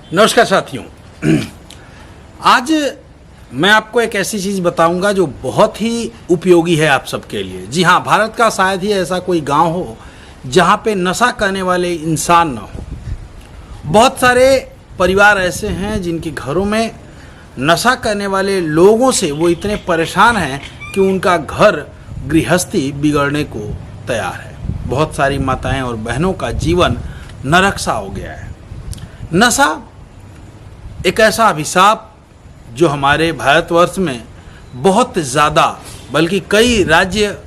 नमस्कार साथियों। आज मैं आपको एक ऐसी चीज़ बताऊंगा जो बहुत ही उपयोगी है आप सबके लिए। जी हाँ, भारत का शायद ही ऐसा कोई गांव हो जहां पे नशा करने वाले इंसान ना हो। बहुत सारे परिवार ऐसे हैं जिनके घरों में नशा करने वाले लोगों से वो इतने परेशान हैं कि उनका घर गृहस्थी बिगड़ने को तैयार है। बहुत सारी माताएं और बहनों का जीवन नरक सा हो गया है। नशा एक ऐसा अभिशाप जो हमारे भारतवर्ष में बहुत ज़्यादा, बल्कि कई राज्य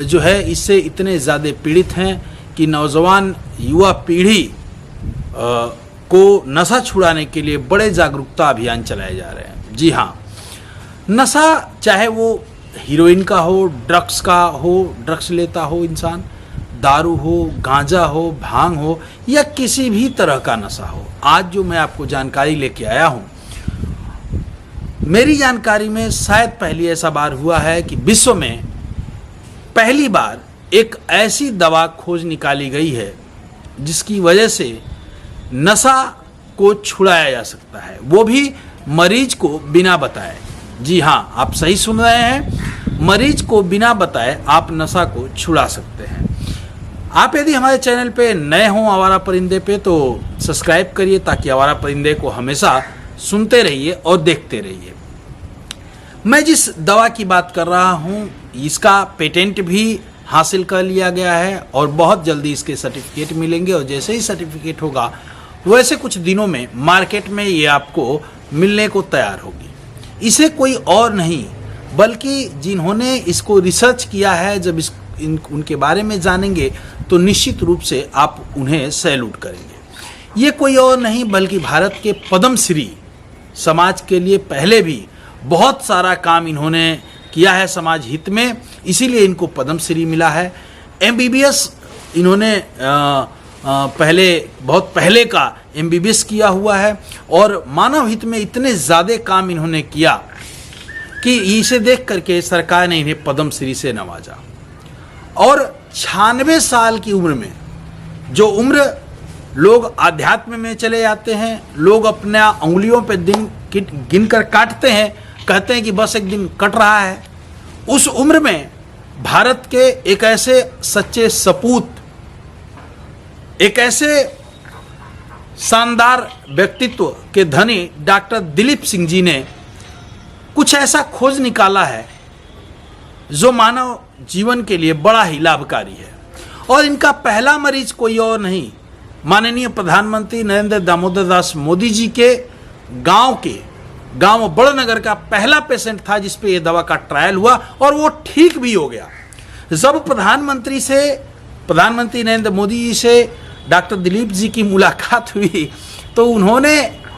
जो है इससे इतने ज़्यादा पीड़ित हैं कि नौजवान युवा पीढ़ी को नशा छुड़ाने के लिए बड़े जागरूकता अभियान चलाए जा रहे हैं। जी हाँ, नशा चाहे वो हीरोइन का हो, ड्रग्स का हो, ड्रग्स लेता हो इंसान, दारू हो, गांजा हो, भांग हो या किसी भी तरह का नशा हो। आज जो मैं आपको जानकारी लेके आया हूँ, मेरी जानकारी में शायद पहली ऐसा बार हुआ है कि विश्व में पहली बार एक ऐसी दवा खोज निकाली गई है जिसकी वजह से नशा को छुड़ाया जा सकता है, वो भी मरीज को बिना बताए। जी हाँ, आप सही सुन रहे हैं, मरीज को बिना बताए आप नशा को छुड़ा सकते हैं। आप यदि हमारे चैनल पे नए हों आवारा परिंदे पे, तो सब्सक्राइब करिए ताकि आवारा परिंदे को हमेशा सुनते रहिए और देखते रहिए। मैं जिस दवा की बात कर रहा हूँ इसका पेटेंट भी हासिल कर लिया गया है और बहुत जल्दी इसके सर्टिफिकेट मिलेंगे, और जैसे ही सर्टिफिकेट होगा वैसे कुछ दिनों में मार्केट में ये आपको मिलने को तैयार होगी। इसे कोई और नहीं बल्कि जिन्होंने इसको रिसर्च किया है, जब उनके बारे में जानेंगे तो निश्चित रूप से आप उन्हें सैल्यूट करेंगे। ये कोई और नहीं बल्कि भारत के पद्मश्री, समाज के लिए पहले भी बहुत सारा काम इन्होंने किया है समाज हित में, इसीलिए इनको पद्मश्री मिला है। MBBS इन्होंने बहुत पहले का MBBS किया हुआ है और मानव हित में इतने ज़्यादा काम इन्होंने किया कि इसे देख करके सरकार ने इन्हें पद्मश्री से नवाजा। और 96 साल की उम्र में, जो उम्र लोग आध्यात्म में चले जाते हैं, लोग अपना उंगलियों पे दिन गिनकर काटते हैं, कहते हैं कि बस एक दिन कट रहा है, उस उम्र में भारत के एक ऐसे सच्चे सपूत, एक ऐसे शानदार व्यक्तित्व के धनी डॉक्टर दिलीप सिंह जी ने कुछ ऐसा खोज निकाला है जो मानव जीवन के लिए बड़ा ही लाभकारी है। और इनका पहला मरीज कोई और नहीं, माननीय प्रधानमंत्री नरेंद्र दामोदर दास मोदी जी के गांव बड़नगर का पहला पेशेंट था जिस पे ये दवा का ट्रायल हुआ और वो ठीक भी हो गया। जब प्रधानमंत्री नरेंद्र मोदी जी से डॉक्टर दिलीप जी की मुलाकात हुई तो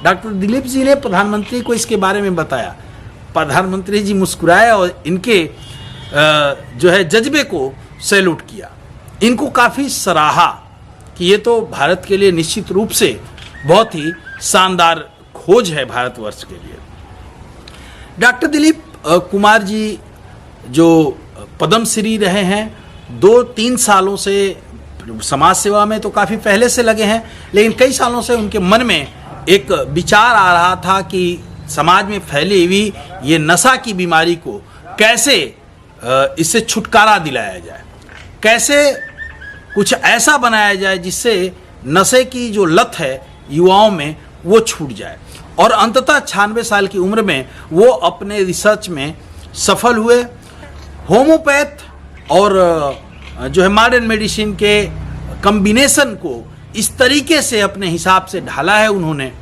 डॉक्टर दिलीप जी ने प्रधानमंत्री को इसके बारे में बताया। प्रधानमंत्री जी मुस्कुराए और इनके जो है जज्बे को सैल्यूट किया, इनको काफ़ी सराहा कि ये तो भारत के लिए निश्चित रूप से बहुत ही शानदार खोज है भारतवर्ष के लिए। डॉक्टर दिलीप कुमार जी जो पद्मश्री रहे हैं, 2-3 सालों से समाज सेवा में तो काफ़ी पहले से लगे हैं, लेकिन कई सालों से उनके मन में एक विचार आ रहा था कि समाज में फैली हुई ये नशा की बीमारी को कैसे इससे छुटकारा दिलाया जाए, कैसे कुछ ऐसा बनाया जाए जिससे नशे की जो लत है युवाओं में वो छूट जाए। और अंततः 96 साल की उम्र में वो अपने रिसर्च में सफल हुए। होम्योपैथ और जो है मॉडर्न मेडिसिन के कॉम्बिनेशन को इस तरीके से अपने हिसाब से ढाला है उन्होंने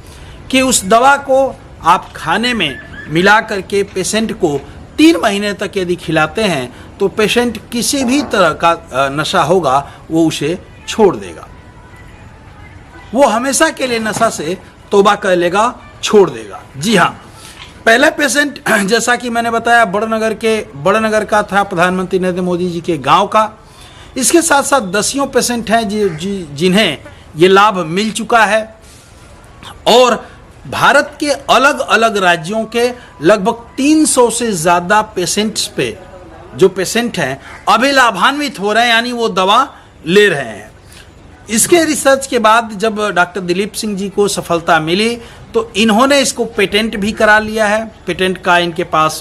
कि उस दवा को आप खाने में मिला करके पेशेंट को 3 महीने तक यदि खिलाते हैं तो पेशेंट किसी भी तरह का नशा होगा वो उसे छोड़ देगा, वो हमेशा के लिए नशा से तौबा कर लेगा, छोड़ देगा। जी हाँ, पहला पेशेंट जैसा कि मैंने बताया बड़नगर का था, प्रधानमंत्री नरेंद्र मोदी जी के गांव का। इसके साथ साथ दसियों पेशेंट हैं जिन्हें ये लाभ मिल चुका है और भारत के अलग अलग राज्यों के लगभग 300 से ज़्यादा पेशेंट्स पे जो पेशेंट हैं अभी लाभान्वित हो रहे हैं, यानी वो दवा ले रहे हैं। इसके रिसर्च के बाद जब डॉक्टर दिलीप सिंह जी को सफलता मिली तो इन्होंने इसको पेटेंट भी करा लिया है, पेटेंट का इनके पास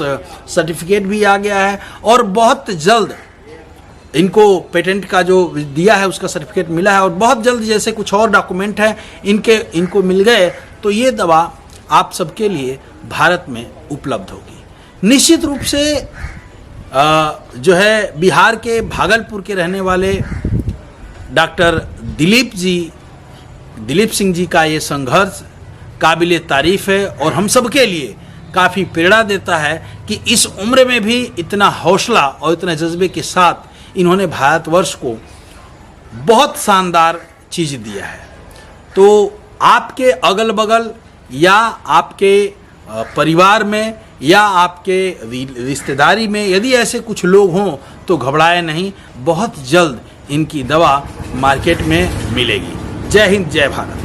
सर्टिफिकेट भी आ गया है और बहुत जल्द इनको पेटेंट का जो दिया है उसका सर्टिफिकेट मिला है और बहुत जल्द जैसे कुछ और डॉक्यूमेंट है इनको मिल गए तो ये दवा आप सबके लिए भारत में उपलब्ध होगी। निश्चित रूप से जो है बिहार के भागलपुर के रहने वाले डॉक्टर दिलीप सिंह जी का ये संघर्ष काबिले तारीफ है और हम सब के लिए काफ़ी प्रेरणा देता है कि इस उम्र में भी इतना हौसला और इतने जज्बे के साथ इन्होंने भारतवर्ष को बहुत शानदार चीज़ दिया है। तो आपके अगल बगल या आपके परिवार में या आपके रिश्तेदारी में यदि ऐसे कुछ लोग हों तो घबराए नहीं, बहुत जल्द इनकी दवा मार्केट में मिलेगी। जय हिंद, जय भारत।